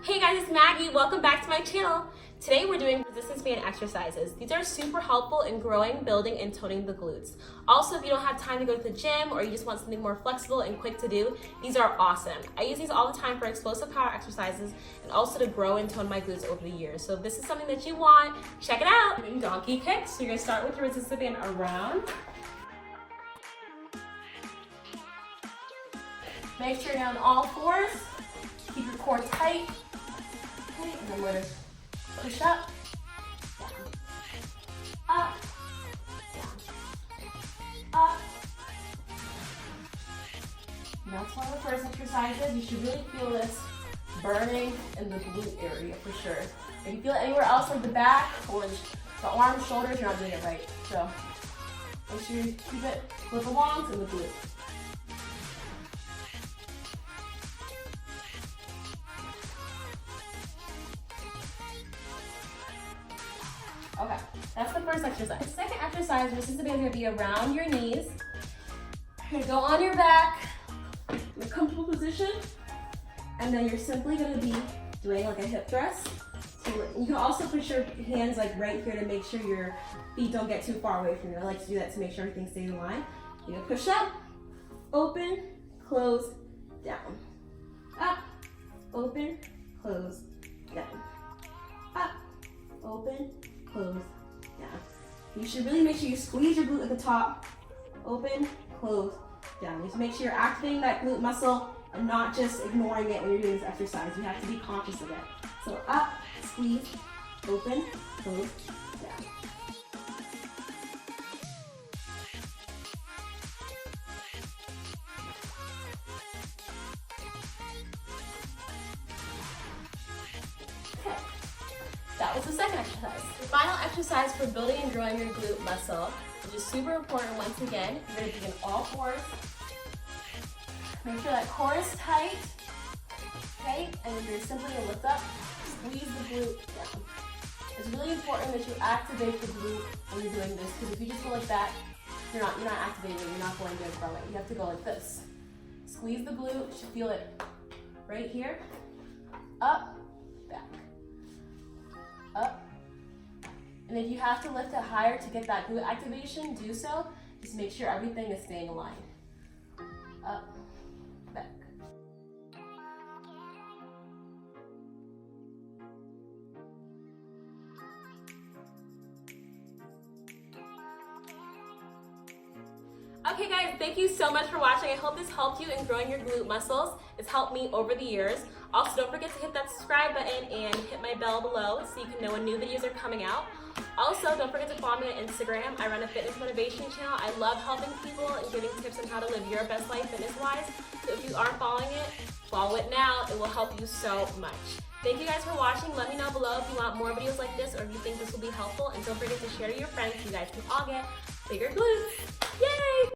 Hey guys, it's Maggie. Welcome back to my channel. Today we're doing resistance band exercises. These are super helpful in growing, building, and toning the glutes. Also, if you don't have time to go to the gym or you just want something more flexible and quick to do, these are awesome. I use these all the time for explosive power exercises and also to grow and tone my glutes over the years. So if this is something that you want, check it out. Doing donkey kicks. So you're gonna start with your resistance band around. Make sure you're on all fours. Keep your core tight. Okay, and then we're gonna push up, down, up, down, up. And that's one of the first exercises. You should really feel this burning in the glute area for sure. If you feel it anywhere else like the back or the arms, shoulders, you're not doing it right. So make sure you keep it with the longs and the glute. Okay, that's the first exercise. The second exercise, this is gonna be around your knees. You're gonna go on your back in a comfortable position, and then you're simply gonna be doing like a hip thrust. So you can also put your hands like right here to make sure your feet don't get too far away from you. I like to do that to make sure everything stays in line. You're gonna push up, open, close, down. Up, open, close, down. Up, open, close, down. You should really make sure you squeeze your glute at the top, open, close, down. You should make sure you're activating that glute muscle and not just ignoring it when you're doing this exercise. You have to be conscious of it. So up, squeeze, open, close, down. That was the second exercise. The final exercise for building and growing your glute muscle, which is super important once again. You're gonna be in all fours. Make sure that core is tight, okay? And then you're simply gonna lift up, squeeze the glute down. It's really important that you activate the glute when you're doing this, because if you just go like that, you're not activating it, you're not going to grow it. You have to go like this. Squeeze the glute, you should feel it right here, up, back. Up. And if you have to lift it higher to get that glute activation, do so. Just make sure everything is staying aligned. Up, back. Okay guys, thank you so much for watching. I hope this helped you in growing your glute muscles. It's helped me over the years. Also, don't forget to hit that subscribe button and hit my bell below so you can know when new videos are coming out. Also, don't forget to follow me on Instagram. I run a fitness motivation channel. I love helping people and giving tips on how to live your best life fitness-wise. So if you aren't following it, follow it now. It will help you so much. Thank you guys for watching. Let me know below if you want more videos like this or if you think this will be helpful. And don't forget to share to your friends so you guys can all get bigger glutes. Yay!